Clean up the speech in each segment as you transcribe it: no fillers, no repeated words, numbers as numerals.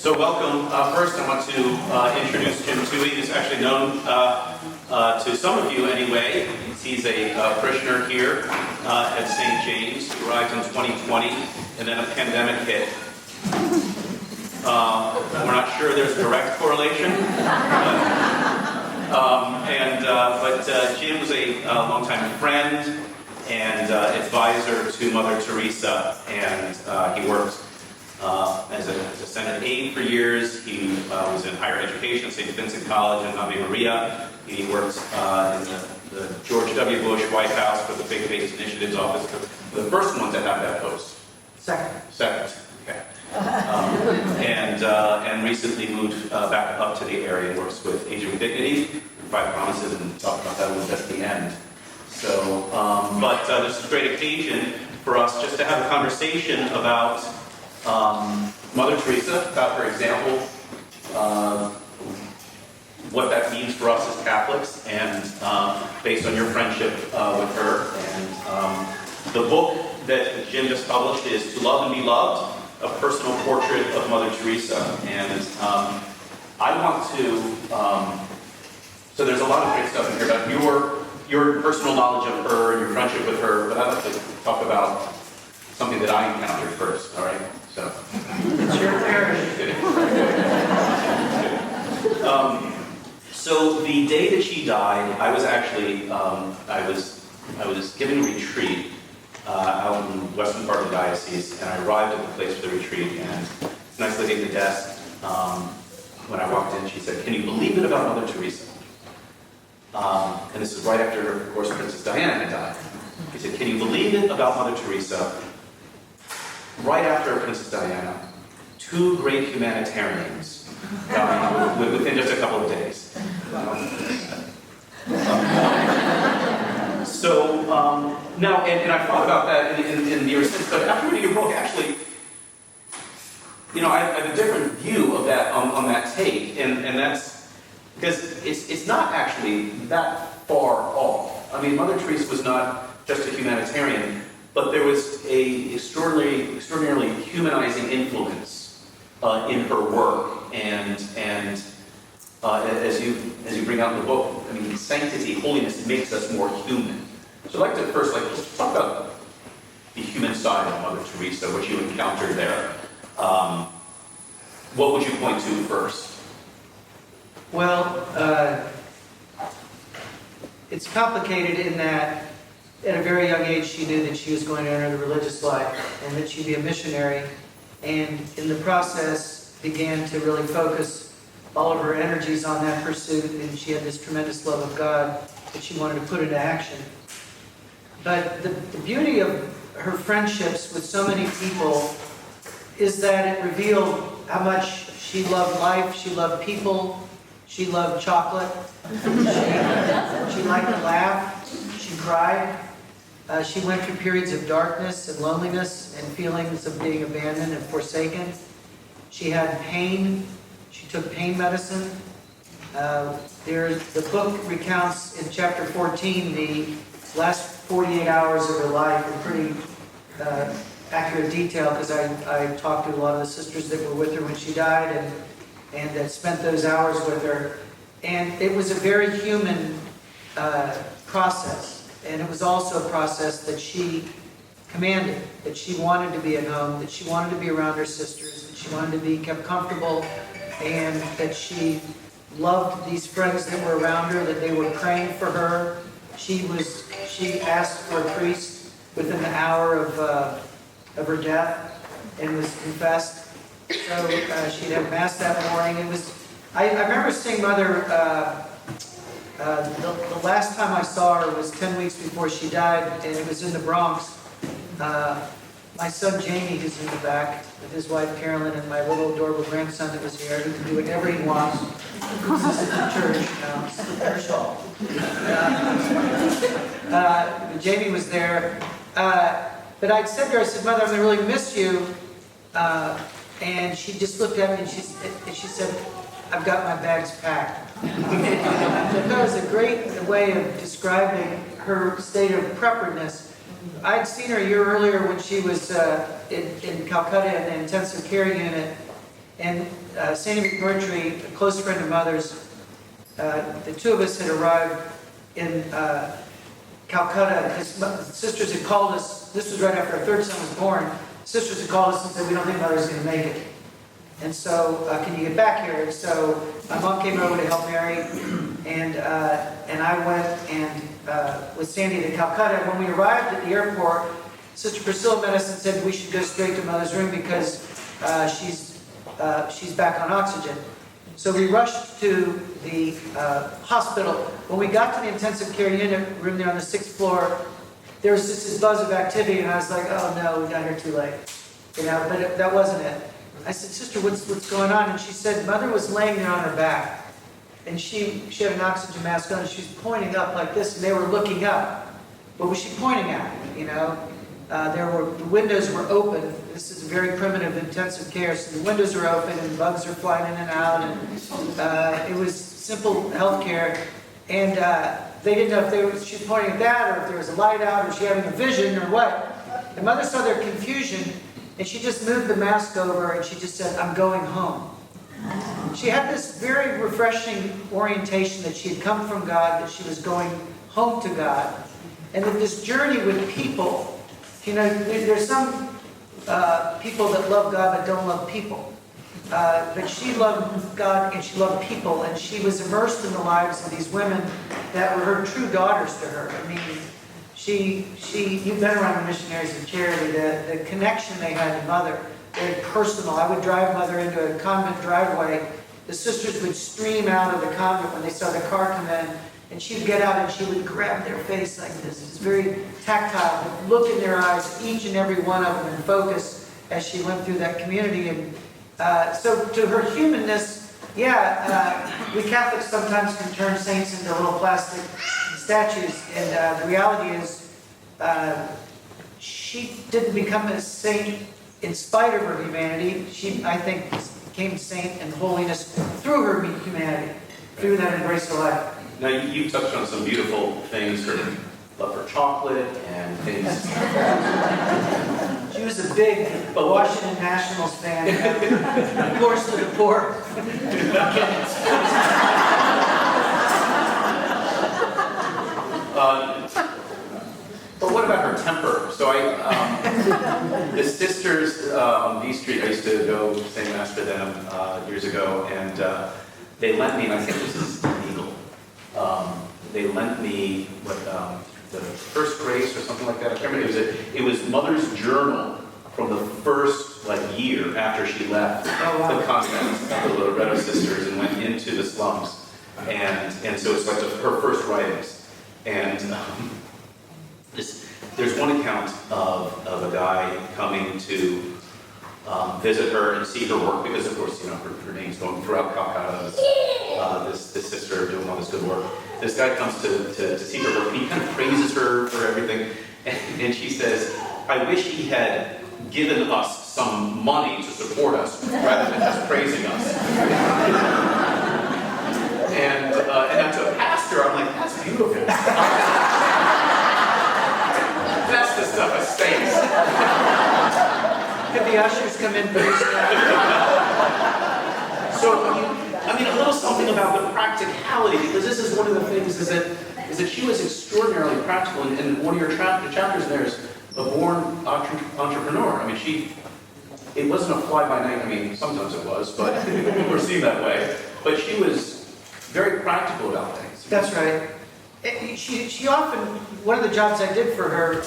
So welcome. First, I want to introduce Jim Towey, who's actually known to some of you anyway. He's a parishioner here at St. James. He arrived in 2020, and then a pandemic hit. We're not sure there's a direct correlation, but Jim was a longtime friend and advisor to Mother Teresa, and he worked as a Senate aide for years. He was in higher education, St. Vincent College and Ave Maria. He worked in the George W. Bush White House for the Faith-Based Initiatives Office, the first one to have that post. Second. Okay. And recently moved back up to the area and works with Age of Dignity, 5 Promises, and talk about that a little bit at the end. So, this is a great occasion for us just to have a conversation about Mother Teresa, about her example, what that means for us as Catholics, and based on your friendship with her. And the book that Jim just published is To Love and Be Loved, a personal portrait of Mother Teresa. And I want to, so there's a lot of great stuff in here about your personal knowledge of her and your friendship with her, but I'd like to talk about something that I encountered first, all right? So, it's your parish. So the day that she died, I was actually, I was giving a retreat out in the western part of the diocese, and I arrived at the place for the retreat, and this nice lady at the desk, when I walked in, she said, "Can you believe it about Mother Teresa?" And this is right after, of course, Princess Diana had died. She said, "Can you believe it about Mother Teresa? Right after Princess Diana, 2 great humanitarians died within just a couple of days." Now, and I thought about that in your sense, but after reading your book, actually, I have a different view of that on that take, and that's because it's not actually that far off. I mean, Mother Teresa was not just a humanitarian, but there was a extraordinarily humanizing influence in her work, and as you bring out in the book, I mean, sanctity, holiness makes us more human. So I'd like to first just talk about the human side of Mother Teresa, what you encountered there. What would you point to first? Well, it's complicated in that at a very young age she knew that she was going to enter the religious life and that she'd be a missionary, and in the process began to really focus all of her energies on that pursuit, and she had this tremendous love of God that she wanted to put into action. But the beauty of her friendships with so many people is that it revealed how much she loved life, she loved people, she loved chocolate, she liked to laugh, she cried, she went through periods of darkness and loneliness and feelings of being abandoned and forsaken. She had pain, she took pain medicine. The book recounts in chapter 14 the last 48 hours of her life in pretty accurate detail, because I talked to a lot of the sisters that were with her when she died and that spent those hours with her. And it was a very human process. And it was also a process that she commanded, that she wanted to be at home, that she wanted to be around her sisters, that she wanted to be kept comfortable, and that she loved these friends that were around her, that they were praying for her. She asked for a priest within the hour of her death and was confessed. So she'd have Mass that morning. I remember seeing Mother, the last time I saw her was 10 weeks before she died, and it was in the Bronx. My son Jamie, who's in the back, with his wife Carolyn, and my little adorable grandson that was here, who can do whatever he wants. This is the church now, it's the parish hall. Jamie was there. But I said to her, I said, "Mother, I'm going to really miss you." And she just looked at me and she said, "I've got my bags packed." That was a great way of describing her state of preparedness. I'd seen her a year earlier when she was in Calcutta in the intensive care unit, And Sandy McMurtry, a close friend of Mother's, the two of us had arrived in Calcutta because sisters had called us. This was right after our third son was born. Sisters had called us and said, "We don't think Mother's going to make it. And so, can you get back here?" And so my mom came over to help Mary, and I went and with Sandy to Calcutta. And when we arrived at the airport, Sister Priscilla met us and said we should go straight to Mother's room because she's back on oxygen. So we rushed to the hospital. When we got to the intensive care unit room there on the 6th floor, there was just this buzz of activity, and I was like, "Oh no, we got here too late," But that wasn't it. I said, "Sister, what's going on?" And she said, "Mother was laying there on her back, and she had an oxygen mask on, and she was pointing up like this, and they were looking up. What was she pointing at? The windows were open. This is very primitive intensive care, so the windows are open, and bugs are flying in and out, and it was simple health care, and they didn't know if she was pointing at that, or if there was a light out, or she having a vision, or what. And Mother saw their confusion, and she just moved the mask over, and she just said, "I'm going home." She had this very refreshing orientation that she had come from God, that she was going home to God, and that this journey with people, there's some people that love God but don't love people. But she loved God and she loved people, and she was immersed in the lives of these women that were her true daughters to her. I mean, you've been around the missionaries of charity, the connection they had to Mother, very personal. I would drive Mother into a convent driveway. The sisters would stream out of the convent when they saw the car come in, and she'd get out and she would grab their face like this. It's very tactile, but look in their eyes, each and every one of them, and focus as she went through that community. And so to her humanness, we Catholics sometimes can turn saints into little plastic statues, and the reality is she didn't become a saint in spite of her humanity. She, I think, became a saint in holiness through her humanity, through that embrace of life. Now, you touched on some beautiful things, her love for chocolate and things. She was a big Washington Nationals fan. Horse to the poor. But what about her temper? So the sisters on B Street, I used to go say mass for them years ago, and they lent me, and I think this is illegal, they lent me the First Grace or something like that. I can't remember. It was Mother's journal from the first year after she left the convent of the Loretto sisters and went into the slums, and so it's like her first writings. And there's one account of a guy coming to visit her and see her work, because of course her name's going throughout Calcutta. This sister doing all this good work. This guy comes to see her work, and he kind of praises her for everything. And she says, "I wish he had given us some money to support us rather than just praising us." And as a pastor, I'm like, that's beautiful. That's the stuff of saints. Could the ushers come in, please? So, a little something about the practicality, because this is one of the things is that she was extraordinarily practical, and one of your chapters in there is a born entrepreneur. It wasn't a fly-by-night, sometimes it was, but we're seen that way. But she was very practical about things. That's right. She often, one of the jobs I did for her,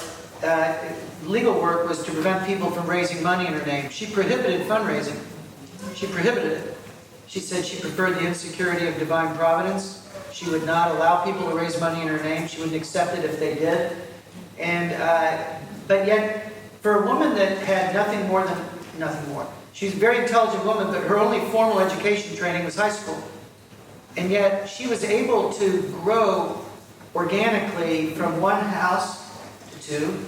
legal work, was to prevent people from raising money in her name. She prohibited fundraising. She prohibited it. She said she preferred the insecurity of divine providence. She would not allow people to raise money in her name. She wouldn't accept it if they did. And but yet, for a woman that had nothing more, she's a very intelligent woman, but her only formal education training was high school. And yet, she was able to grow organically from one house to 2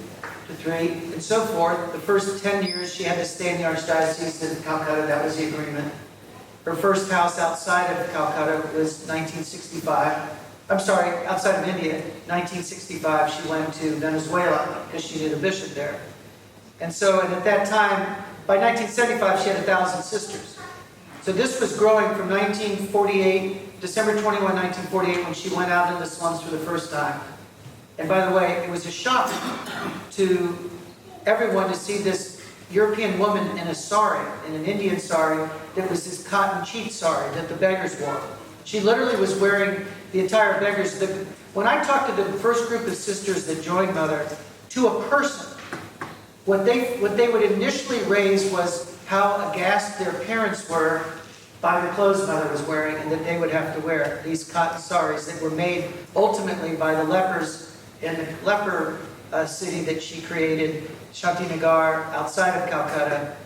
to 3, and so forth. The first 10 years, she had to stay in the Archdiocese of Calcutta. That was the agreement. Her first house outside of Calcutta was 1965. Outside of India. 1965, she went to Venezuela because she knew the bishop there. And at that time, by 1975, she had 1,000 sisters. So this was growing from 1948, December 21, 1948, when she went out in the slums for the first time. And by the way, it was a shock to everyone to see this European woman in a sari, in an Indian sari, that was this cotton cheat sari that the beggars wore. She literally was wearing the entire beggars. When I talked to the first group of sisters that joined Mother, to a person, what they would initially raise was how aghast their parents were by the clothes Mother was wearing and that they would have to wear, these cotton saris that were made ultimately by the lepers in the leper city that she created, Shantinagar, outside of Calcutta,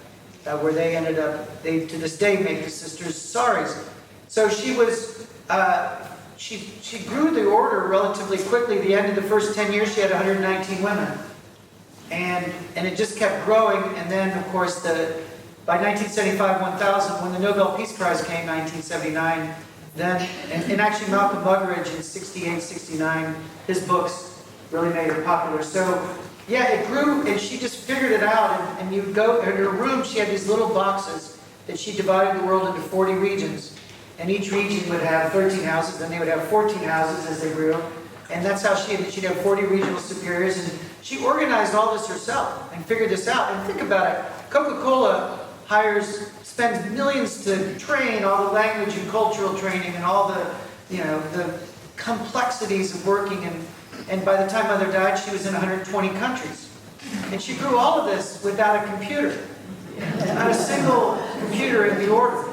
where they ended up, they to this day make the sisters saris. So she was, she grew the order relatively quickly. The end of the first 10 years, she had 119 women. And it just kept growing. And then, of course, by 1975, 1000, when the Nobel Peace Prize came, 1979, then, and actually Malcolm Muggeridge in 68, 69, his books really made her popular. So, yeah, it grew, and she just figured it out. And you go in her room, she had these little boxes that she divided the world into 40 regions. And each region would have 13 houses, then they would have 14 houses as they grew. And that's how she'd have 40 regional superiors. And she organized all this herself and figured this out. And think about it. Coca-Cola spends millions to train all the language and cultural training and all the, the complexities of working. And by the time Mother died, she was in 120 countries. And she grew all of this without a computer. Not a single computer in the order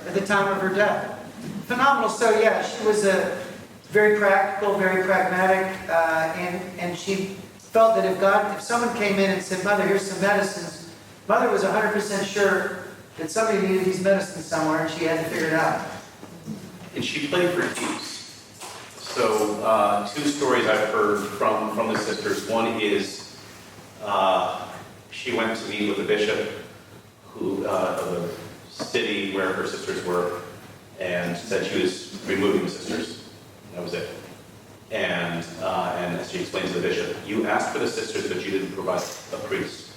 at the time of her death. Phenomenal. So yeah, she was very practical, very pragmatic, and she felt that if someone came in and said, Mother, here's some medicines, Mother was 100% sure that somebody needed these medicines somewhere, and she had to figure it out. And she played for keeps. So, two stories I've heard from the sisters. One is she went to meet with the bishop of the city where her sisters were, and said she was removing the sisters. That was it. And as she explained to the bishop, you asked for the sisters, but you didn't provide a priest.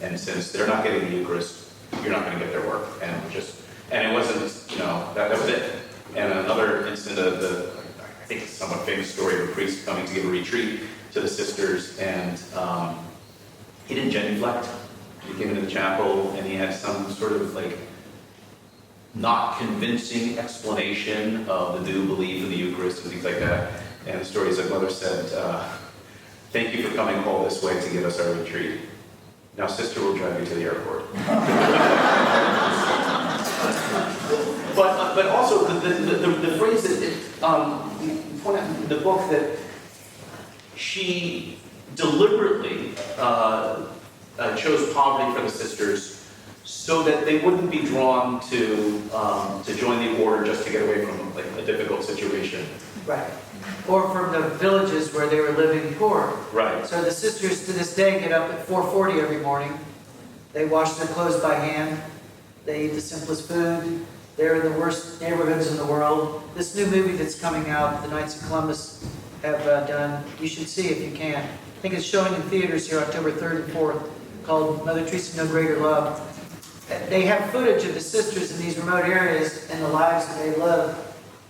And since they're not getting the Eucharist, you're not going to get their work. And it wasn't, that was it. And another incident of I think it's a somewhat famous story of a priest coming to give a retreat to the sisters, and he didn't genuflect. He came into the chapel, and he had some sort of not convincing explanation of the new belief in the Eucharist and things like that. And the story is that Mother said, thank you for coming all this way to give us our retreat. Now, Sister will drive you to the airport. But also the phrase that you point out in the book that she deliberately chose poverty for the sisters so that they wouldn't be drawn to join the order just to get away from a difficult situation. Right. Or from the villages where they were living poor. Right. So the sisters to this day get up at 4:40 every morning. They wash their clothes by hand. They eat the simplest food. They're in the worst neighborhoods in the world. This new movie that's coming out, the Knights of Columbus have done, you should see if you can. I think it's showing in theaters here October 3rd and 4th, called Mother Teresa, No Greater Love. They have footage of the sisters in these remote areas and the lives that they live.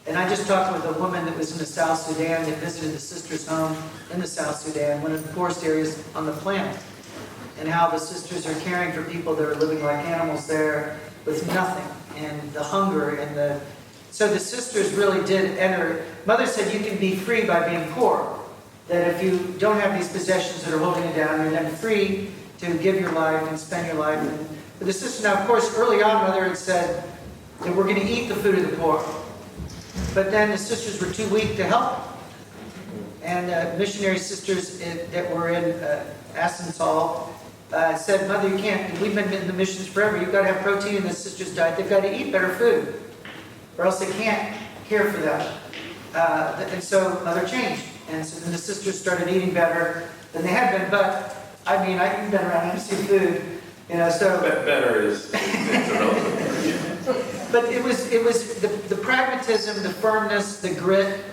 And I just talked with a woman that was in the South Sudan that visited the sisters' home in the South Sudan, one of the poorest areas on the planet, and how the sisters are caring for people that are living like animals there with nothing, and the hunger and the... So the sisters really did enter... Mother said you can be free by being poor, that if you don't have these possessions that are holding you down, you're then free to give your life and spend your life. But the sisters, now of course, early on Mother had said that we're going to eat the food of the poor. But then the sisters were too weak to help. And missionary sisters that were in Assental said, Mother, you can't, we've been in the missions forever, you've got to have protein in the sisters' diet, they've got to eat better food, or else they can't care for them. And so Mother changed. And so then the sisters started eating better than they had been. But, I mean, I've been around MC food, so... Better is it's a relative. But it was the pragmatism, the firmness, the grit.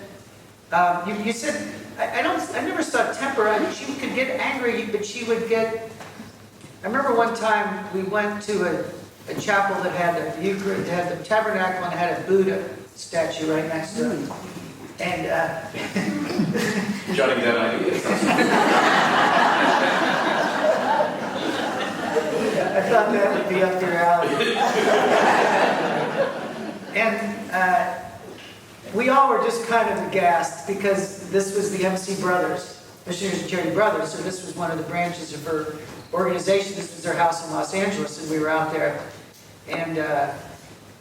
You said, I never saw temper. She could get angry, but she would get... I remember one time we went to a chapel that had the Eucharist, had the tabernacle and had a Buddha statue right next to it. And Jotting down ideas. I thought that would be up your alley. And we all were just kind of aghast because this was the MC Brothers, Missionaries of Charity Brothers, so this was one of the branches of her organization. This was their house in Los Angeles, and we were out there.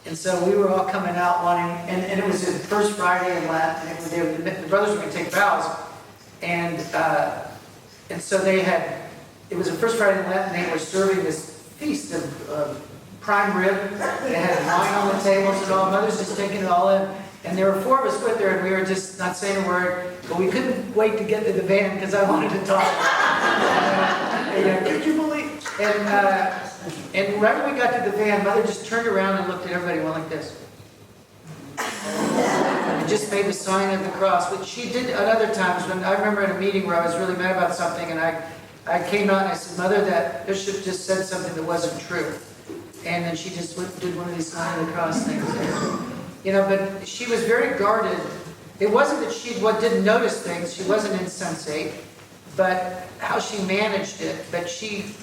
And so we were all coming out wanting, and it was the first Friday in Lent, and the brothers were going to take vows. And so it was the first Friday in Lent, and they were serving this feast of prime rib. They had wine on the tables and all. Mother's just taking it all in. And there were 4 of us with her, and we were just not saying a word. But we couldn't wait to get to the van because I wanted to talk. Could you believe? And right when we got to the van, Mother just turned around and looked at everybody and went like this. And just made the sign of the cross. But she did at other times. When I remember at a meeting where I was really mad about something, and I came out and I said, Mother, that Bishop just said something that wasn't true. And then she just did one of these sign of the cross things. But she was very guarded. It wasn't that she didn't notice things. She wasn't insensate. But how she managed it. But she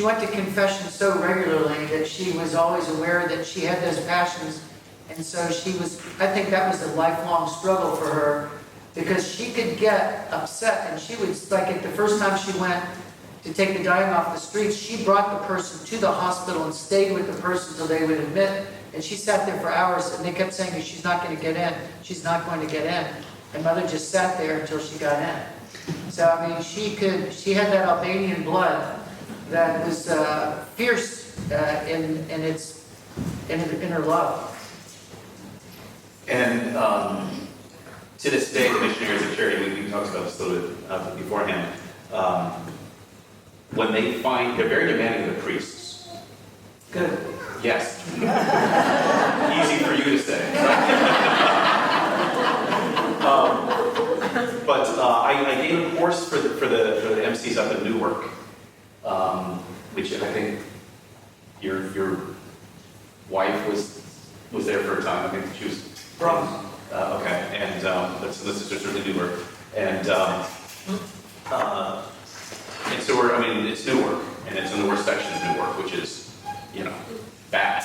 went to confession so regularly that she was always aware that she had those passions. And so I think that was a lifelong struggle for her. Because she could get upset. And she would, like at the first time she went to take the dying off the streets, she brought the person to the hospital and stayed with the person until they would admit. And she sat there for hours, and they kept saying, she's not going to get in. She's not going to get in. And Mother just sat there until she got in. So, I mean, she had that Albanian blood that was fierce in her love. And to this day, the Missionaries of Charity, we talked about this a little bit beforehand, when they're very demanding of the priests. Good. Yes. Easy for you to say. But I gave a course for the MCs up in Newark, which I think your wife was there for a time. I think she was. Okay, and the sisters are in Newark, and so it's Newark, and it's in the worst section of Newark, which is, bad.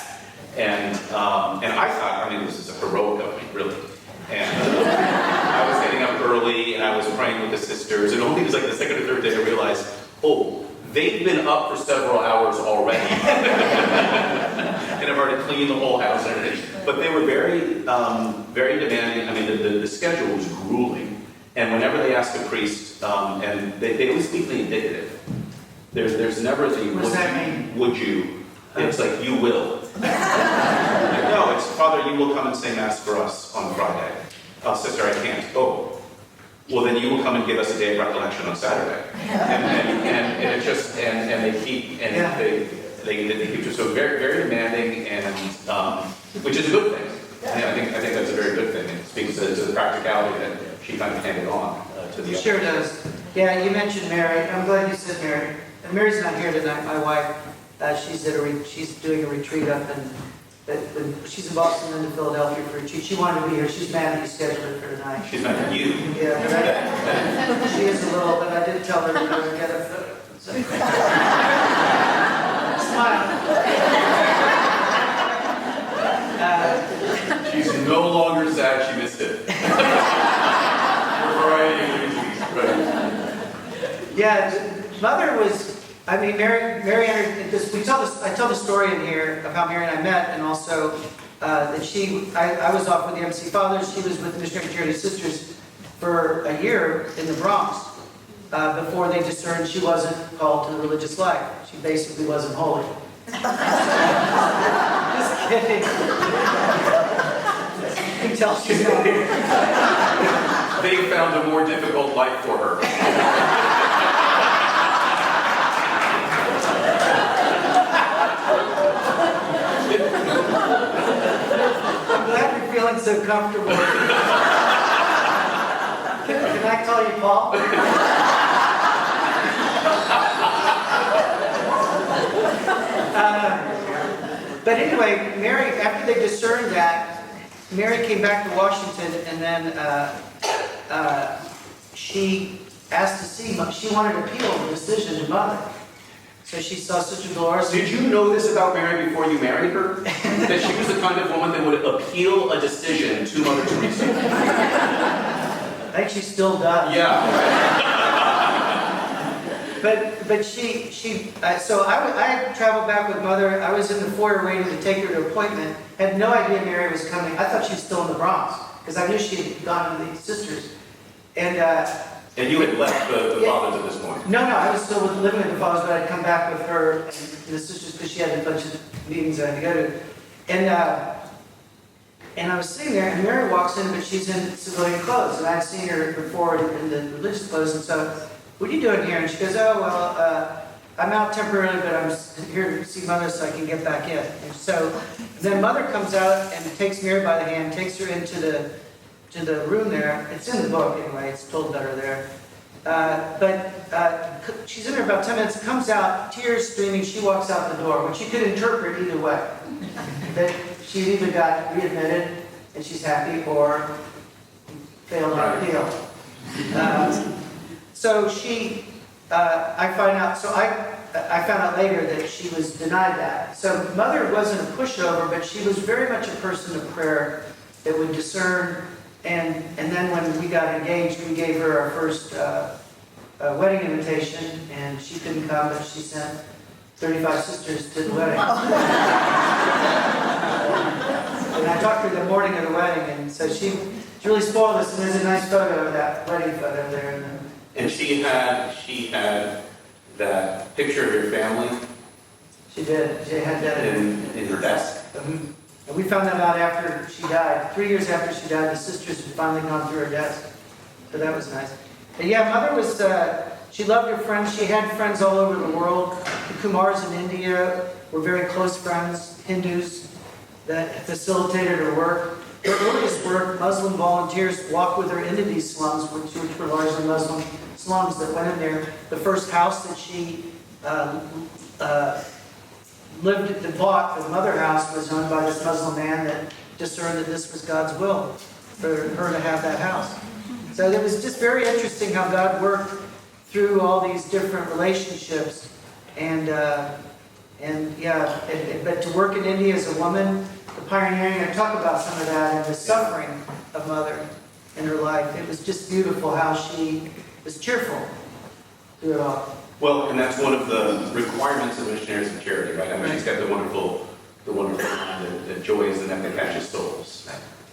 And I thought, this is a heroic of me, really. And I was getting up early, and I was praying with the sisters, and only it was like the second or third day I realized, they've been up for several hours already. And I've already cleaned the whole house and everything. But they were very, very demanding. The schedule was grueling. And whenever they asked a priest, and they always speak the indicative. There's never the would you. It's like, you will. No, it's, Father, you will come and say Mass for us on Friday. Sister, I can't. Oh, well, then you will come and give us a day of recollection on Saturday. And it's just, and they keep, and they keep just so very, very demanding, and which is a good thing. And I think that's a very good thing. It speaks to the practicality that she kind of handed on to the others. Sure does. Yeah, you mentioned Mary. I'm glad you said Mary. And Mary's not here tonight, my wife. She's doing a retreat up she's in Boston and in Philadelphia for a retreat. She wanted to be here. She's mad that you scheduled it for tonight. She's mad at you. Yeah, but she is a little, but I did tell her to go and get a photo. So. Smile. She's no longer sad she missed it. For a variety of reasons. Yeah, Mother was. Mary entered this. I tell the story in here of how Mary and I met, and also that I was off with the MC Fathers. She was with the Missionary Charity Sisters for a year in the Bronx before they discerned she wasn't called to the religious life. She basically wasn't holy. Just kidding. You can tell she's not here. They found a more difficult life for her. I'm glad you're feeling so comfortable. Can I call you Paul? But anyway, Mary, after they discerned that, Mary came back to Washington, and then she asked to see, she wanted to appeal the decision to Mother. So she saw Sister Dolores. Did you know this about Mary before you married her? That she was the kind of woman that would appeal a decision to Mother Teresa? I think she still does. Yeah. But so I traveled back with Mother. I was in the foyer waiting to take her to an appointment. Had no idea Mary was coming. I thought she was still in the Bronx because I knew she had gone to the sisters. And you had left the fathers at this point? No, I was still living with the fathers, but I'd come back with her and the sisters because she had a bunch of meetings I had to go to. And I was sitting there, and Mary walks in, but she's in civilian clothes, and I'd seen her before in the religious clothes, and so, what are you doing here? And she goes, oh, well, I'm out temporarily, but I'm here to see Mother so I can get back in. And so, then Mother comes out and takes Mary by the hand, takes her into the room there. It's in the book anyway, it's told better there. But she's in there about 10 minutes, comes out, tears streaming, she walks out the door, which you could interpret either way. That she either got readmitted and she's happy, or failed on appeal. So I found out later that she was denied that. So Mother wasn't a pushover, but she was very much a person of prayer that would discern. And then when we got engaged, we gave her our first wedding invitation, and she couldn't come, but she sent 35 sisters to the wedding. And I talked to her the morning of the wedding, and so she really spoiled us. And there's a nice photo of that wedding photo there. And she had that picture of your family. She did. She had that in her desk. And we found that out after she died. 3 years after she died, the sisters had finally gone through her desk. So that was nice. But yeah, Mother was, she loved her friends. She had friends all over the world. The Kumars in India were very close friends, Hindus that facilitated her work. Her earliest work, Muslim volunteers walked with her into these slums, which were largely Muslim slums that went in there. The first house that she bought, the Mother House, was owned by this Muslim man that discerned that this was God's will for her to have that house. So it was just very interesting how God worked through all these different relationships, but to work in India as a woman, the pioneering, I talk about some of that and the suffering of Mother in her life. It was just beautiful how she was cheerful through it all. Well, and that's one of the requirements of missionaries of charity, right? I mean, she's got the wonderful line that joy is the net that catches souls.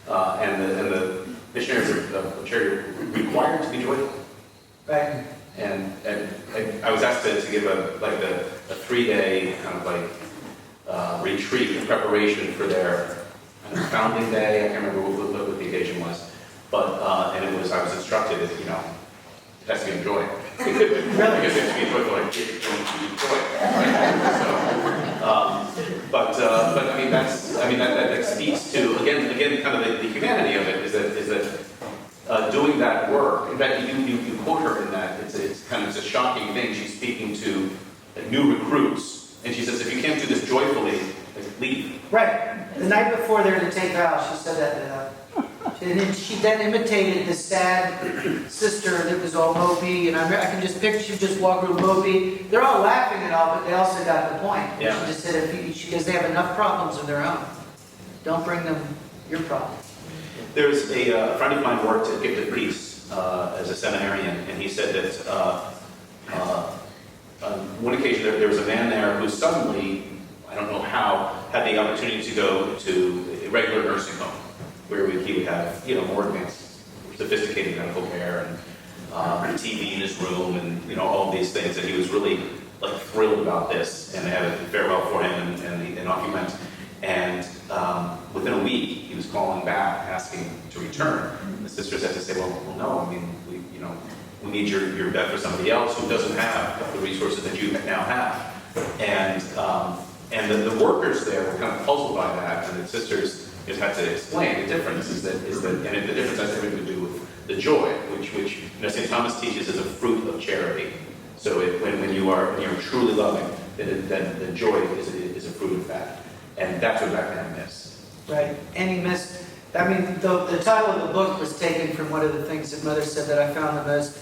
And the missionaries of charity are required to be joyful. Right. And I was asked to give a 3-day kind of retreat in preparation for their founding day. I can't remember what the occasion was, but and I was instructed that it has to be enjoy. Because it has to be joyful, and it's going to be joy. Right? But I mean that speaks to again kind of the humanity of it is that doing that work. In fact, you quote her in that it's a shocking thing. She's speaking to new recruits, and she says, if you can't do this joyfully, leave. Right. The night before they're to take vows, she said that. And she then imitated the sad sister that was all mopey, and I can just picture she just walk real mopey. They're all laughing and all, but they also got the point. Yeah. She just said, because they have enough problems of their own. Don't bring them your problem. There's a friend of mine worked at Gifted Peace as a seminarian, and he said that on one occasion there was a man there who suddenly, I don't know how, had the opportunity to go to a regular nursing home, where he would have, more advanced, sophisticated medical care and TV in his room and, all of these things. And he was really, thrilled about this. And they had a farewell for him and off he went. And within a week, he was calling back, asking to return. And the sisters had to say, well, no, I mean, we need your bed for somebody else who doesn't have the resources that you now have. And the workers there were kind of puzzled by that. And the sisters just had to explain the difference is that and the difference has everything to do with the joy, which St. Thomas teaches is a fruit of charity. So when you're truly loving, then the joy is a fruit of that. And that's what Batman missed. Right, and he missed, I mean, the title of the book was taken from one of the things that Mother said that I found the most,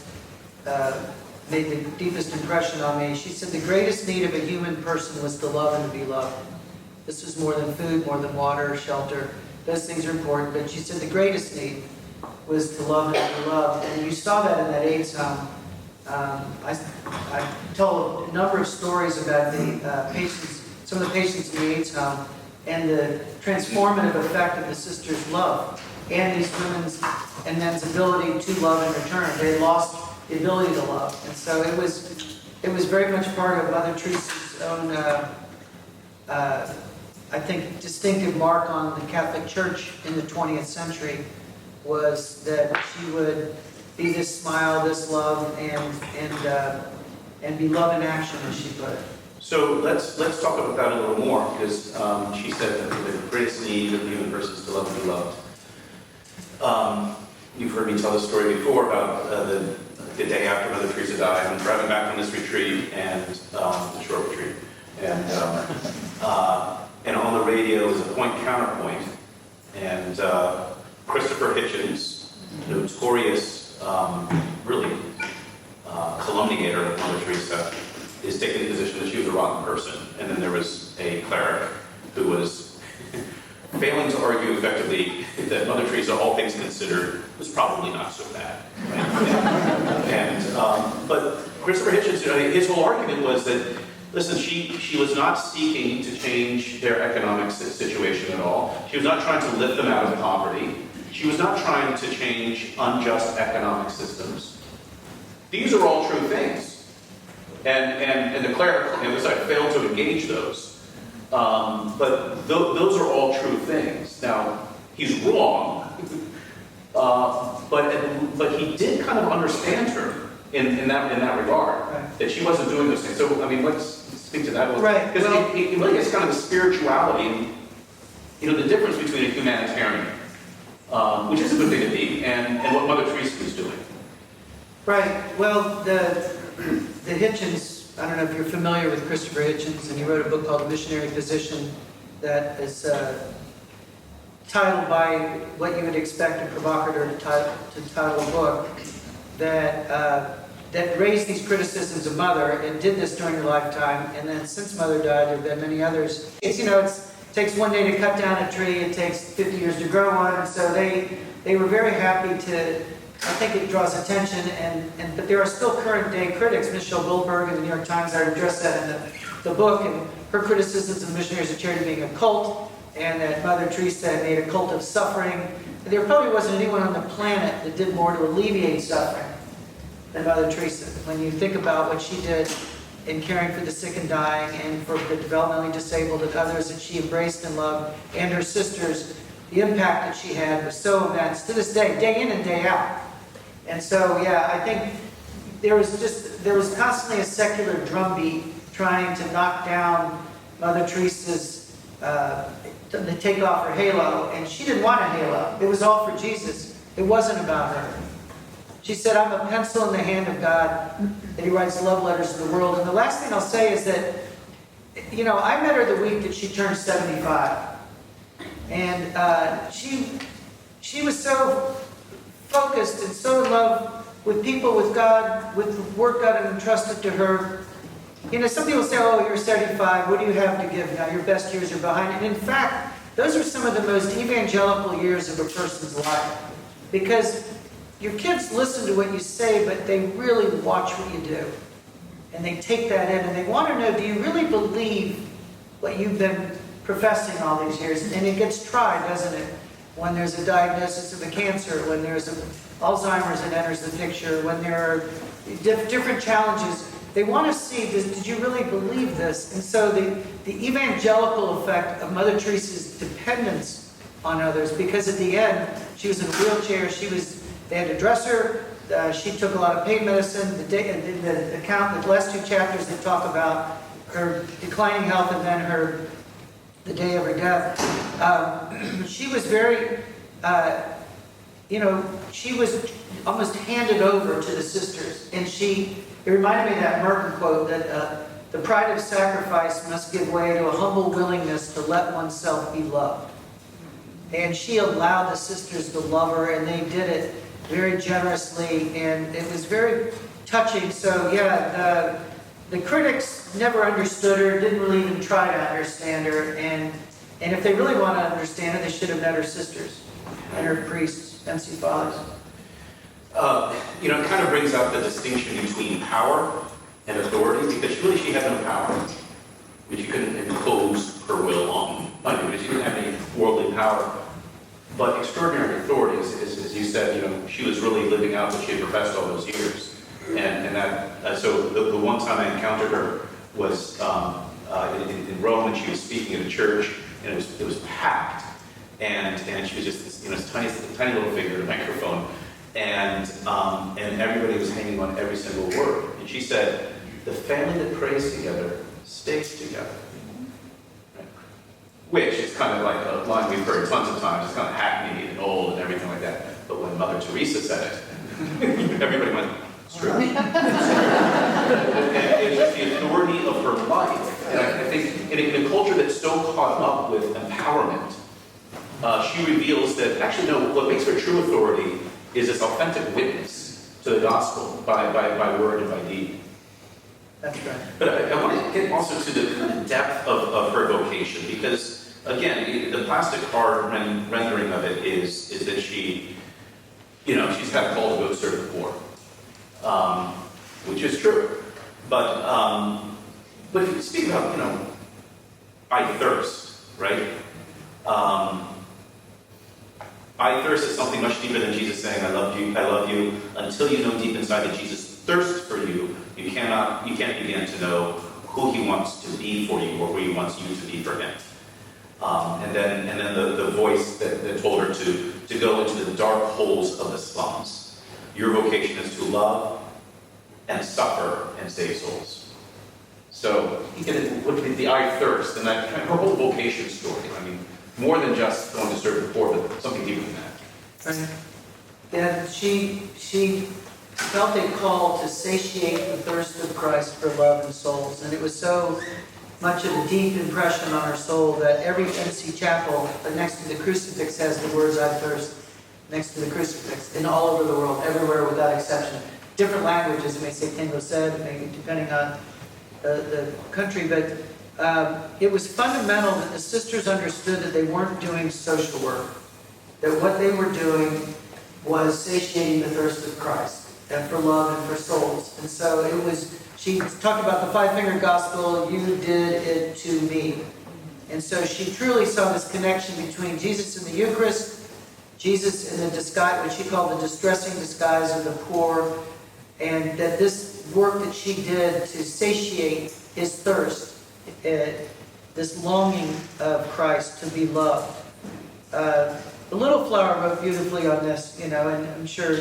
made the deepest impression on me. She said the greatest need of a human person was to love and to be loved. This was more than food, more than water, shelter. Those things are important, but she said the greatest need was to love and to be loved. And you saw that in that AIDS home. I told a number of stories about the patients, some of the patients in the AIDS home, and the transformative effect of the sisters' love and these women's and men's ability to love in return. They lost the ability to love, and so it was very much part of Mother Teresa's own, I think, distinctive mark on the Catholic Church in the 20th century, was that she would be this smile, this love, and be love in action, as she put it. So let's talk about that a little more, because she said that the greatest need of the human person is to love and be loved. You've heard me tell this story before about the day after Mother Teresa died. I'm driving back from this retreat, and the short retreat, and on the radio was a point-counterpoint, and Christopher Hitchens, notorious, really calumniator of Mother Teresa, is taking the position that she was a rotten person. And then there was a cleric who was failing to argue effectively that Mother Teresa, all things considered, was probably not so bad. Right? But Christopher Hitchens, his whole argument was that, listen, she was not seeking to change their economic situation at all. She was not trying to lift them out of poverty. She was not trying to change unjust economic systems. These are all true things. And the cleric on the side failed to engage those. But those are all true things. Now, he's wrong, but he did kind of understand her in that regard, right, that she wasn't doing those things. So, I mean, let's speak to that a little bit. Right. Because it really is kind of the spirituality, the difference between a humanitarian, which is a good thing to be, and what Mother Teresa was doing. Right. Well, the Hitchens, I don't know if you're familiar with Christopher Hitchens, and he wrote a book called Missionary Position that is titled by what you would expect a provocateur to title a book, that raised these criticisms of Mother and did this during her lifetime, and then since Mother died, there have been many others. It takes one day to cut down a tree, it takes 50 years to grow one, and so they were very happy to. I think it draws attention, but there are still current day critics. Michelle Goldberg in the New York Times, I addressed that in the book, and her criticisms of missionaries of charity being a cult, and that Mother Teresa had made a cult of suffering. And there probably wasn't anyone on the planet that did more to alleviate suffering than Mother Teresa. When you think about what she did in caring for the sick and dying, and for the developmentally disabled and others that she embraced and loved, and her sisters, the impact that she had was so immense to this day in and day out. And so, yeah, I think there was constantly a secular drumbeat trying to knock down Mother Teresa's, to take off her halo, and she didn't want a halo. It was all for Jesus. It wasn't about her. She said, I'm a pencil in the hand of God, that he writes love letters to the world. And the last thing I'll say is that, I met her the week that she turned 75. And she was so focused and so in love with people, with God, with the work God had entrusted to her. Some people say, oh, you're 75, what do you have to give now? Your best years are behind. And in fact, those are some of the most evangelical years of a person's life. Because your kids listen to what you say, but they really watch what you do. And they take that in, and they want to know, do you really believe what you've been professing all these years? And it gets tried, doesn't it? When there's a diagnosis of a cancer, when there's Alzheimer's that enters the picture, when there are different challenges, they want to see, did you really believe this? And so the evangelical effect of Mother Teresa's dependence on others, because at the end, she was in a wheelchair, they had to dress her, she took a lot of pain medicine. In the account, the last two chapters, they talk about her declining health and then the day of her death. She was very, she was almost handed over to the sisters. And it reminded me of that Merton quote that the pride of sacrifice must give way to a humble willingness to let oneself be loved. And she allowed the sisters to love her, and they did it very generously, and it was very touching. So yeah, the critics never understood her, didn't really even try to understand her, and if they really want to understand her, they should have met her sisters and her priests, MC fathers. You know, it kind of brings out the distinction between power and authority, because she had no power. But she couldn't impose her will on anybody. She didn't have any worldly power. But extraordinary authority, as you said, you know, she was really living out what she had professed all those years. And that, so the one time I encountered her was in Rome, when she was speaking at a church, and it was packed. And she was just this, you know, this tiny little figure in a microphone. And everybody was hanging on every single word. And she said, the family that prays together stays together. Right? Which is kind of like a line we've heard tons of times. It's kind of hackneyed and old and everything like that. But when Mother Teresa said it, everybody went, it's true. And it's just the authority of her life. And I think in a culture that's so caught up with empowerment, she reveals that actually, no, what makes her true authority is this authentic witness to the gospel by word and by deed. That's right. But I want to get also to the kind of depth of her vocation, because, again, the plastic art rendering of it is that she, you know, she's had a call to go serve the poor, which is true. But if you speak about, you know, I thirst, right? I thirst is something much deeper than Jesus saying, I love you, until you know deep inside that Jesus thirsts for you. You can't begin to know who he wants to be for you or who he wants you to be for him. And then the voice that told her to go into the dark holes of the slums. Your vocation is to love and suffer and save souls. So you get the I thirst, and that kind of her whole vocation story. I mean, more than just going to serve the poor, but something deeper than that. Right. And she felt a call to satiate the thirst of Christ for love and souls. And it was so much of a deep impression on her soul that every MC chapel next to the crucifix has the words I thirst next to the crucifix, and all over the world, everywhere without exception. Different languages, it may say Tango said, maybe depending on the country, but it was fundamental that the sisters understood that they weren't doing social work, that what they were doing was satiating the thirst of Christ, and for love and for souls. And so it was, she talked about the five-finger gospel, you did it to me. And so she truly saw this connection between Jesus in the Eucharist, Jesus in the disguise, what she called the distressing disguise of the poor, and that this work that she did to satiate his thirst, this longing of Christ to be loved. The Little Flower wrote beautifully on this, you know, and I'm sure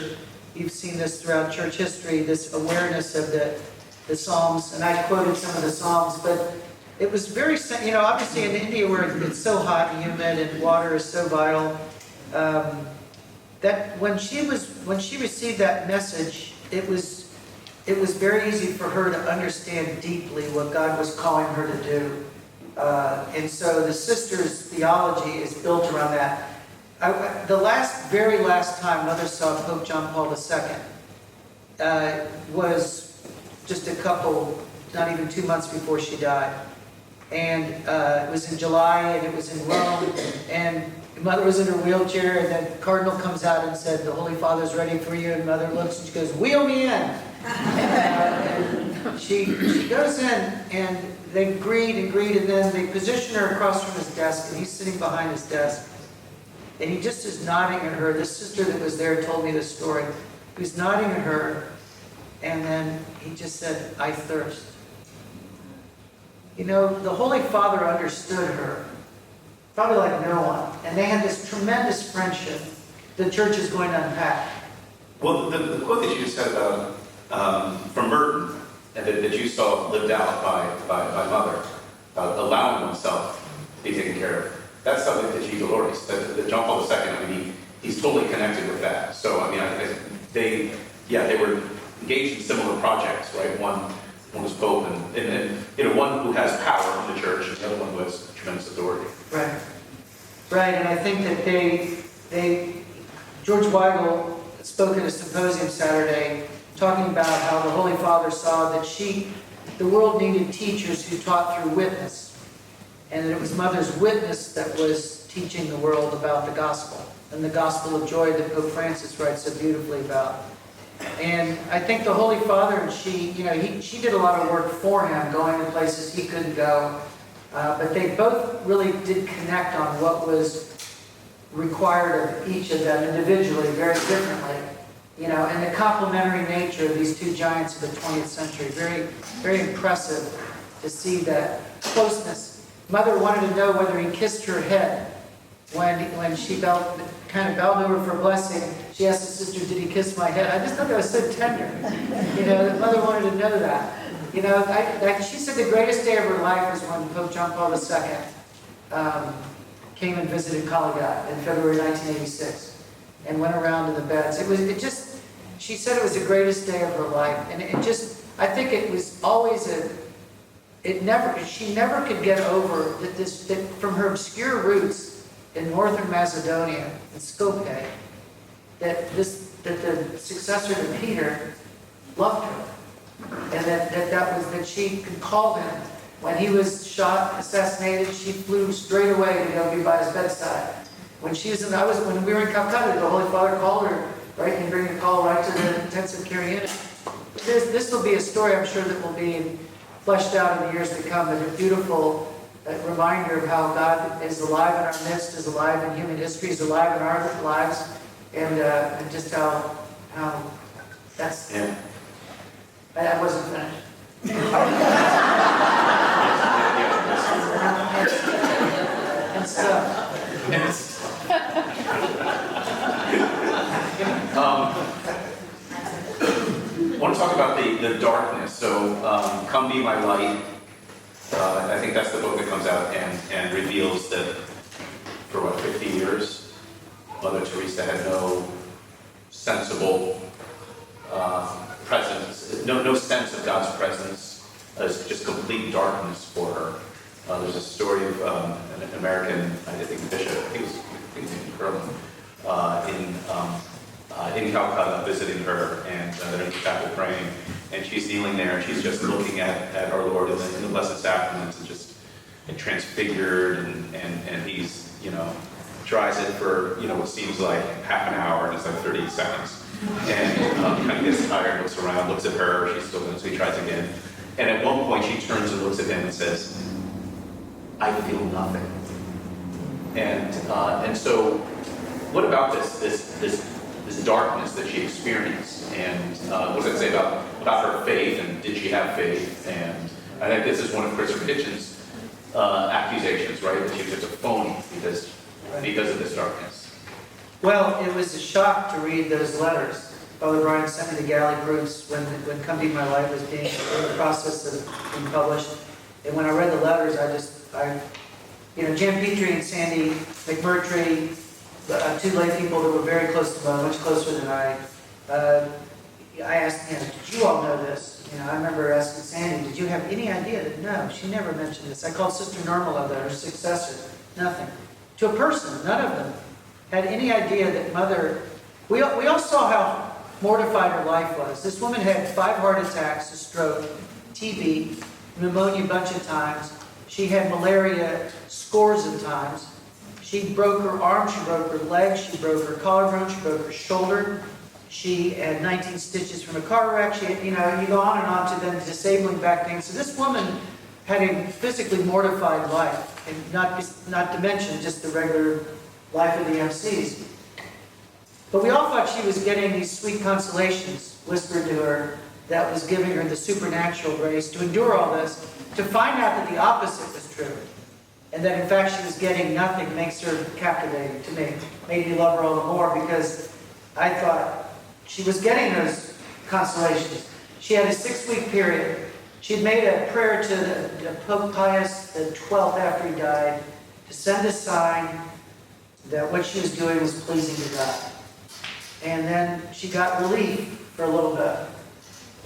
you've seen this throughout church history, this awareness of the Psalms, and I quoted some of the Psalms, but it was very, you know, obviously in India where it's so hot and humid and water is so vital, that when she received that message, it was very easy for her to understand deeply what God was calling her to do. And so the sisters' theology is built around that. The very last time Mother saw Pope John Paul II was just a couple, not even 2 months before she died. And it was in July, and it was in Rome, and Mother was in her wheelchair, and the Cardinal comes out and said, the Holy Father's ready for you, and Mother looks and she goes, wheel me in. And she goes in, and they greet, and then they position her across from his desk, and he's sitting behind his desk. And he just is nodding at her. This sister that was there told me this story. He was nodding at her, and then he just said, I thirst. You know, the Holy Father understood her, probably like no one. And they had this tremendous friendship the church is going to unpack. Well, the quote that you just said about, from Merton, and that you saw lived out by Mother, allowing oneself to be taken care of, that's something that G. Dolores, that John Paul II, I mean, he's totally connected with that. So, I mean, they were engaged in similar projects, right? One one who's Pope, and one who has power in the church, and the other one who has tremendous authority. Right. Right, and I think that George Weigel spoke at a symposium Saturday talking about how the Holy Father saw that the world needed teachers who taught through witness, and that it was Mother's witness that was teaching the world about the gospel, and the gospel of joy that Pope Francis writes so beautifully about. And I think the Holy Father and she did a lot of work for him, going to places he couldn't go, but they both really did connect on what was required of each of them individually, very differently. And the complementary nature of these two giants of the 20th century, very, very impressive to see that closeness. Mother wanted to know whether he kissed her head when she kind of bowed over for a blessing. She asked the sister, "Did he kiss my head?" I just thought that was so tender. That Mother wanted to know that. She said the greatest day of her life was when Pope John Paul II came and visited Collegat in February 1986. And went around to the beds. She said it was the greatest day of her life. And I think it was always she never could get over that from her obscure roots in northern Macedonia, in Skopje, that the successor to Peter loved her. And that she could call him. When he was assassinated, she flew straight away to go be by his bedside. When we were in Calcutta, the Holy Father called her, right, and bring the call right to the intensive care unit. This will be a story, I'm sure, that will be fleshed out in the years to come, but a beautiful reminder of how God is alive in our midst, is alive in human history, is alive in our lives, and just how that's... Yeah. I wasn't finished. And so... I want to talk about the darkness. So, Come Be My Light. I think that's the book that comes out and reveals that for 50 years, Mother Teresa had no sensible presence, no sense of God's presence. It's just complete darkness for her. There's a story of an American, I think bishop, I think it was in Berlin, in Calcutta, visiting her, and they're in the chapel praying, and she's kneeling there, and she's just looking at our Lord in the Blessed Sacraments, and just transfigured, and he's, tries it for, what seems like half an hour, and it's like 30 seconds, and kind of gets tired, looks around, looks at her, she's still doing, so he tries again, and at one point she turns and looks at him and says, "I feel nothing." And so, what about this darkness that she experienced? And what does that say about her faith? And did she have faith? And I think this is one of Christopher Hitchens' accusations, right? That she was just a phony because of this darkness. Well, it was a shock to read those letters. Father Brian sent me the galley proofs when Come Be My Life was being in the process of being published. And when I read the letters, Jan Petrie and Sandy McMurtry, two lay people that were very close to Bo, much closer than I asked, did you all know this? I remember asking Sandy, did you have any idea? No, she never mentioned this. I called Sister Norma, her successor, nothing. To a person, none of them had any idea that Mother... We all saw how mortified her life was. This woman had 5 heart attacks, a stroke, TB, pneumonia a bunch of times. She had malaria scores of times. She broke her arm, she broke her leg, she broke her collarbone, she broke her shoulder. She had 19 stitches from a car wreck. She had, you go on and on to then disabling back pain. So this woman had a physically mortified life, and not to mention just the regular life of the MCs. But we all thought she was getting these sweet consolations whispered to her that was giving her the supernatural grace to endure all this, to find out that the opposite was true. And that in fact she was getting nothing makes her captivating to me. Made me love her all the more because I thought she was getting those consolations. She had a 6-week period. She had made a prayer to the Pope Pius XII after he died to send a sign that what she was doing was pleasing to God. And then she got relief for a little bit.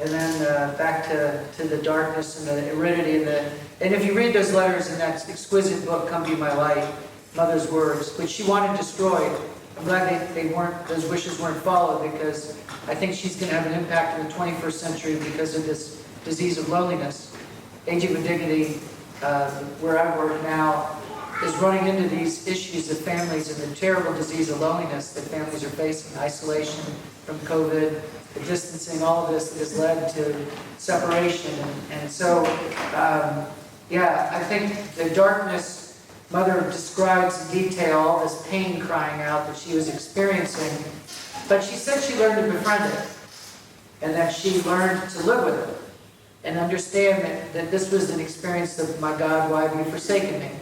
and then back to the darkness and the aridity and if you read those letters in that exquisite book, Come Be My Light, Mother's Words, which she wanted destroyed. I'm glad they weren't, those wishes weren't followed, because I think she's going to have an impact in the 21st century because of this disease of loneliness. Aging with Dignity, where I work now, is running into these issues of families and the terrible disease of loneliness that families are facing, isolation from COVID, the distancing, all of this has led to separation. And so, I think the darkness, Mother describes in detail all this pain crying out that she was experiencing, but she said she learned to befriend it, and that she learned to live with it, and understand that this was an experience of, my God, why have you forsaken me?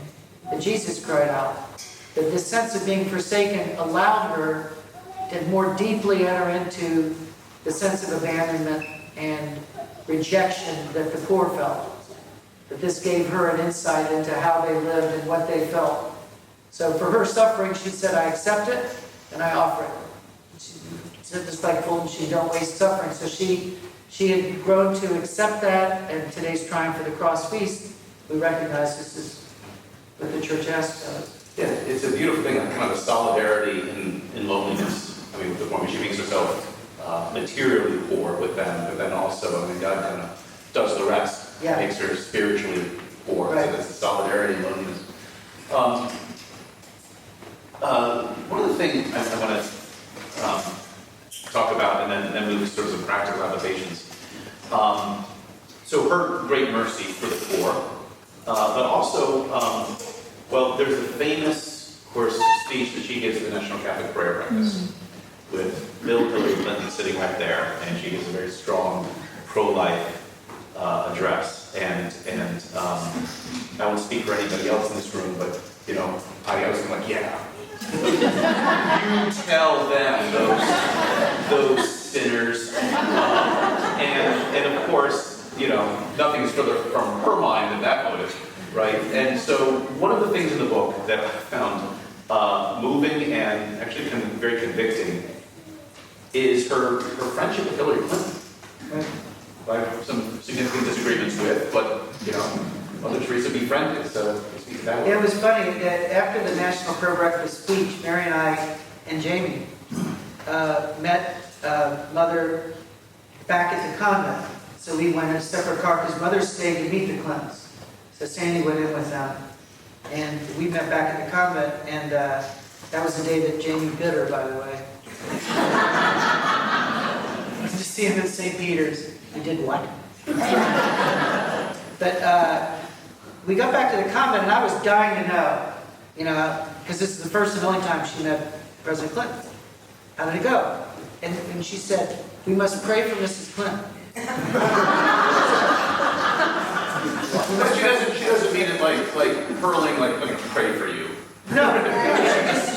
That Jesus cried out. That this sense of being forsaken allowed her to more deeply enter into the sense of abandonment and rejection that the poor felt. That this gave her an insight into how they lived and what they felt. So for her suffering, she said, I accept it and I offer it. She said this like full, and she don't waste suffering. So she had grown to accept that, and today's Triumph of the Cross Feast, we recognize this is what the church asks of us. Yeah, it's a beautiful thing, like kind of a solidarity in loneliness. I mean, the point she makes herself materially poor with them, but then also, I mean, God kind of does the rest. Yeah. Makes her spiritually poor. Right. So that's the solidarity and loneliness. One of the things I want to talk about, and then move to sort of some practical applications. So her great mercy for the poor, but also, there's a famous, of course, speech that she gives at the National Catholic Prayer Breakfast with Bill Hillary Clinton sitting right there, and she gives a very strong pro-life address, and I won't speak for anybody else in this room, but I was like, yeah, you tell them those sinners, and of course, nothing is further from her mind than that motive, right? And so one of the things in the book that I found moving and actually very convicting is her friendship with Hillary Clinton. Right. I have some significant disagreements with, but, Mother Teresa befriended, so speak to that one. It was funny that after the National Prayer Breakfast speech, Mary and I and Jamie met Mother back at the convent. So we went in a separate car because Mother stayed to meet the Clintons. So Sandy went in with them. And we met back at the convent, and that was the day that Jamie bit her, by the way. To see him in St. Peter's. We did what? But we got back to the convent, and I was dying to know, because this is the first and only time she met President Clinton. How did it go? And she said, we must pray for Mrs. Clinton. But she doesn't mean it like hurling, like pray for you. No,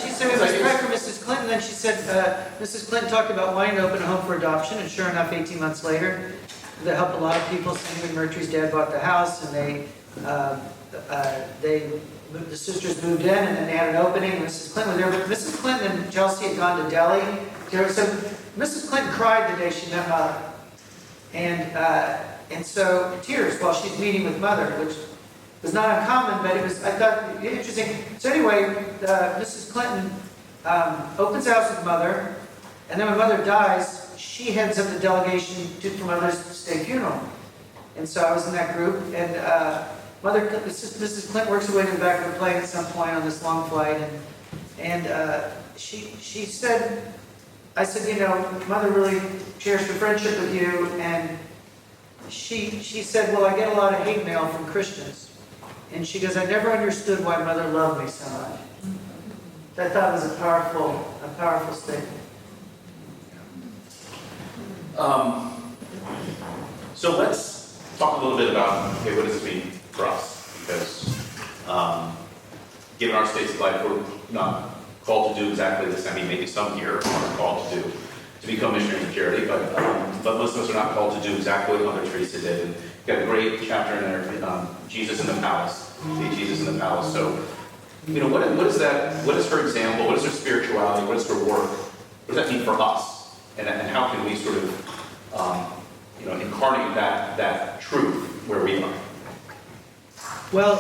she said we must pray for Mrs. Clinton. Then she said Mrs. Clinton talked about wanting to open a home for adoption, and sure enough, 18 months later, that helped a lot of people. Sandy Murtry's dad bought the house, and the sisters moved in, and then they had an opening. And Mrs. Clinton was there, but Mrs. Clinton and Chelsea had gone to Delhi. So Mrs. Clinton cried the day she met Mother, and so tears while she's meeting with Mother, which was not uncommon, but I thought interesting. So anyway, Mrs. Clinton opens house with Mother, and then when Mother dies, she heads up the delegation for Mother's state funeral. And so I was in that group, and Mrs. Clinton works her way to the back of the plane at some point on this long flight, and she said, I said, Mother really cherished the friendship with you, and she said, well, I get a lot of hate mail from Christians. And she goes, I never understood why Mother loved me so much. I thought it was a powerful statement. So let's talk a little bit about, okay, what does this mean for us? Because given our states of life, we're not called to do exactly this. I mean, maybe some here are called to become missionaries of charity, but most of us are not called to do exactly what Mother Teresa did. And you've got a great chapter in there, Jesus in the Palace. See Jesus in the Palace. So, what is that? What is her example? What is her spirituality? What is her work? What does that mean for us? And how can we sort of incarnate that truth where we are. Well,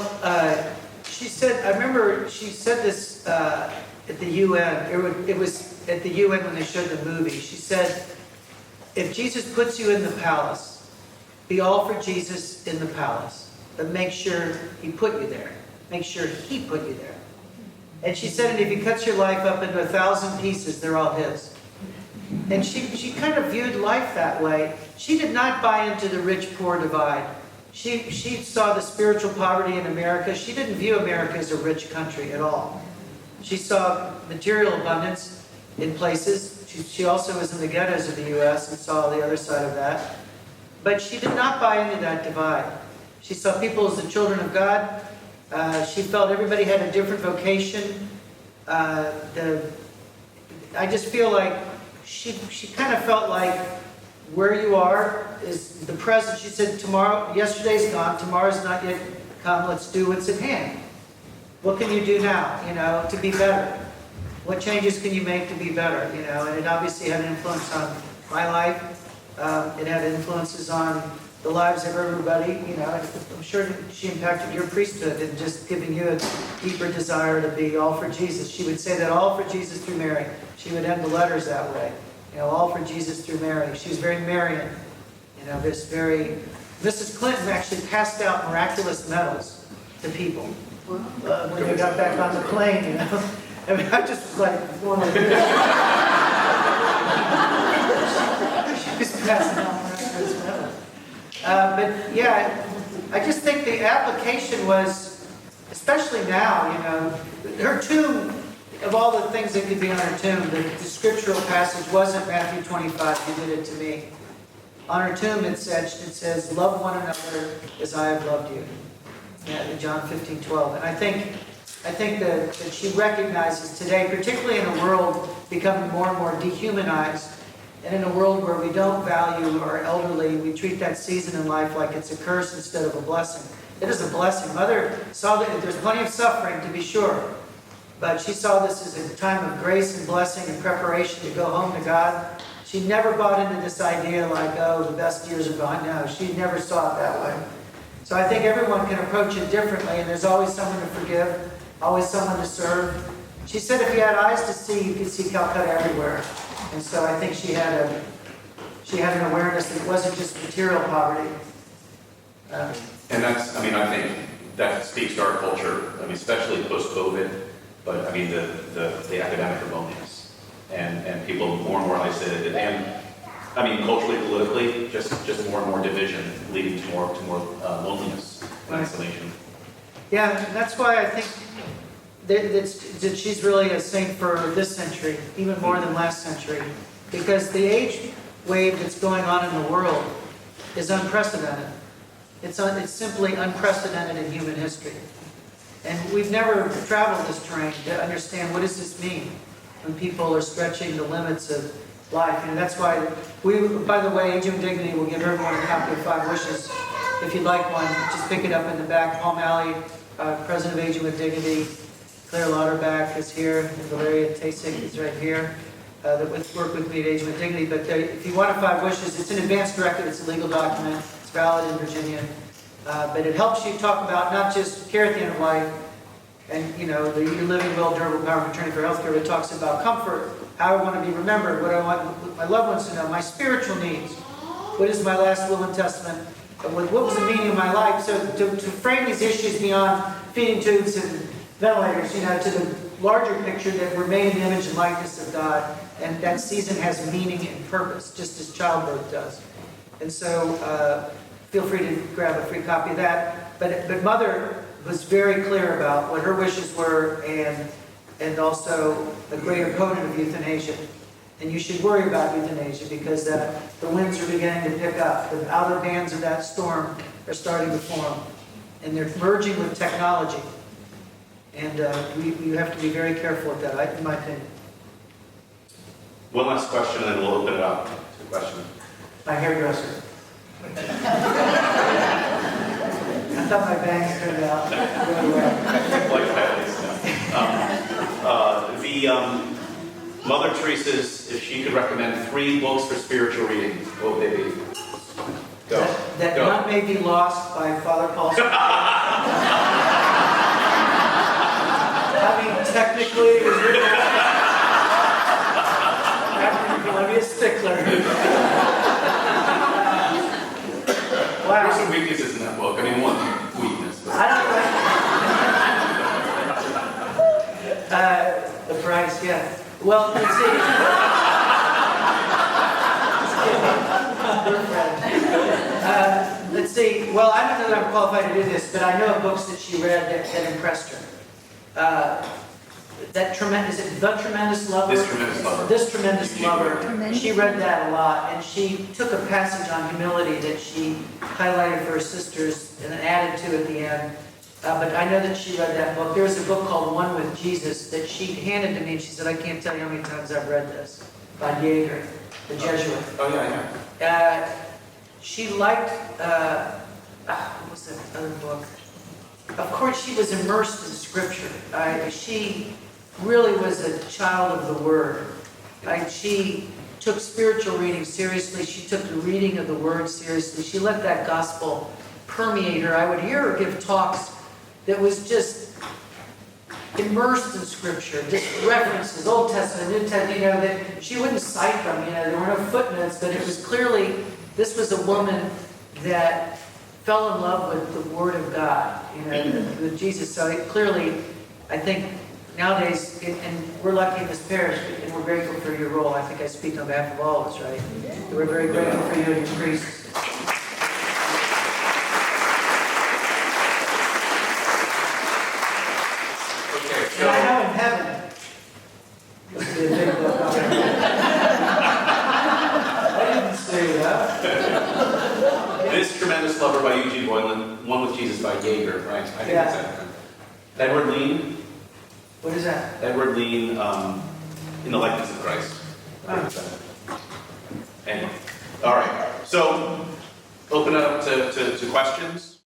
she said, I remember she said this at the UN. It was at the UN when they showed the movie. She said, if Jesus puts you in the palace, be all for Jesus in the palace, but make sure he put you there. Make sure he put you there. And she said, and if he cuts your life up into 1,000 pieces, they're all his. And she kind of viewed life that way. She did not buy into the rich-poor divide. She saw the spiritual poverty in America. She didn't view America as a rich country at all. She saw material abundance in places. She also was in the ghettos of the U.S. and saw the other side of that. But she did not buy into that divide. She saw people as the children of God. She felt everybody had a different vocation. I just feel like she kind of felt like where you are is the present. She said, yesterday's gone, tomorrow's not yet come, let's do what's at hand. What can you do now, to be better? What changes can you make to be better, And it obviously had an influence on my life. It had influences on the lives of everybody, I'm sure she impacted your priesthood in just giving you a deeper desire to be all for Jesus. She would say that all for Jesus through Mary. She would end the letters that way. All for Jesus through Mary. She was very Marian. Mrs. Clinton actually passed out miraculous medals to people when they got back on the plane, I mean, I just was like, she was passing out miraculous medals. But yeah, I just think the application was, especially now, her tomb, of all the things that could be on her tomb, the scriptural passage wasn't Matthew 25, you did it to me. On her tomb it says, love one another as I have loved you. Yeah, John 15:12. And I think that she recognizes today, particularly in a world becoming more and more dehumanized, and in a world where we don't value our elderly, we treat that season in life like it's a curse instead of a blessing. It is a blessing. Mother saw that there's plenty of suffering, to be sure, but she saw this as a time of grace and blessing and preparation to go home to God. She never bought into this idea like, oh, the best years are gone. No, she never saw it that way. So I think everyone can approach it differently, and there's always someone to forgive, always someone to serve. She said if you had eyes to see, you could see Calcutta everywhere. And so I think she had an awareness that it wasn't just material poverty. And that's, I think that speaks to our culture, especially post-COVID, but the academic loneliness and people more and more isolated, and culturally, politically, just more and more division, leading to more loneliness and isolation. Yeah, and that's why I think that she's really a saint for this century, even more than last century, because the age wave that's going on in the world is unprecedented. It's simply unprecedented in human history. And we've never traveled this terrain to understand what does this mean when people are stretching the limits of life. And that's why by the way, Age of Dignity will give everyone a copy of 5 Wishes. If you'd like one, just pick it up in the back. Paul Malley, President of Age with Dignity. Claire Lauterbach is here, and Valeria Tasik is right here, that work with me at Age with Dignity. But if you want a 5 Wishes, it's an advance directive, it's a legal document, it's valid in Virginia. But it helps you talk about not just care at the end of life, and the You're Living Will, Durable Power of Attorney for Healthcare, but it talks about comfort, how I want to be remembered, what I want my loved ones to know, my spiritual needs, what is my last will and testament, what was the meaning of my life. So to frame these issues beyond feeding tubes and ventilators, to the larger picture that we're made in the image and likeness of God, and that season has meaning and purpose, just as childbirth does. And so feel free to grab a free copy of that. But Mother was very clear about what her wishes were, and also a greater opponent of euthanasia. And you should worry about euthanasia because the winds are beginning to pick up. The outer bands of that storm are starting to form. And they're merging with technology. And you have to be very careful with that, in my opinion. One last question, and then we'll open it up to questions. My hairdresser. I thought my bangs turned out really well. Mother Teresa's, if she could recommend 3 books for spiritual reading, what would they be? That Go. None May Be Lost by Father Paul Scalia. I mean, technically, it was written let me a stickler. Wow. There's some weaknesses in that book. I mean, one weakness. But... I don't know. The price, yeah. Well, let's see. Let's see. Well, I don't know that I'm qualified to do this, but I know of books that she read that impressed her. That tremendous, is it The Tremendous Lover? This Tremendous Lover. This Tremendous Lover. She read that a lot, and she took a passage on humility that she highlighted for her sisters and added to at the end. But I know that she read that book. There was a book called One with Jesus that she handed to me, and she said, I can't tell you how many times I've read this, by Jaeger, the Jesuit. Oh, yeah. She liked, what was that other book? Of course, she was immersed in Scripture. She really was a child of the Word. She took spiritual reading seriously. She took the reading of the Word seriously. She let that gospel permeate her. I would hear her give talks that was just immersed in Scripture, just references, Old Testament, New Testament, that she wouldn't cite them, there were no footnotes, but it was clearly, this was a woman that fell in love with the Word of God, with Jesus. So it clearly, I think, nowadays, and we're lucky in this parish, and we're grateful for your role. I think I speak on behalf of all of us, right? We're very grateful for you and your priests. And I know in heaven, this will be a big book on it. I didn't say that. This Tremendous Lover by Eugene Boylan, One with Jesus by Jaeger, right? I think Yeah. that's it. Edward Lean. What is that? Edward Lean, In the Likeness of Christ. Anyway. All right. So, open it up to questions.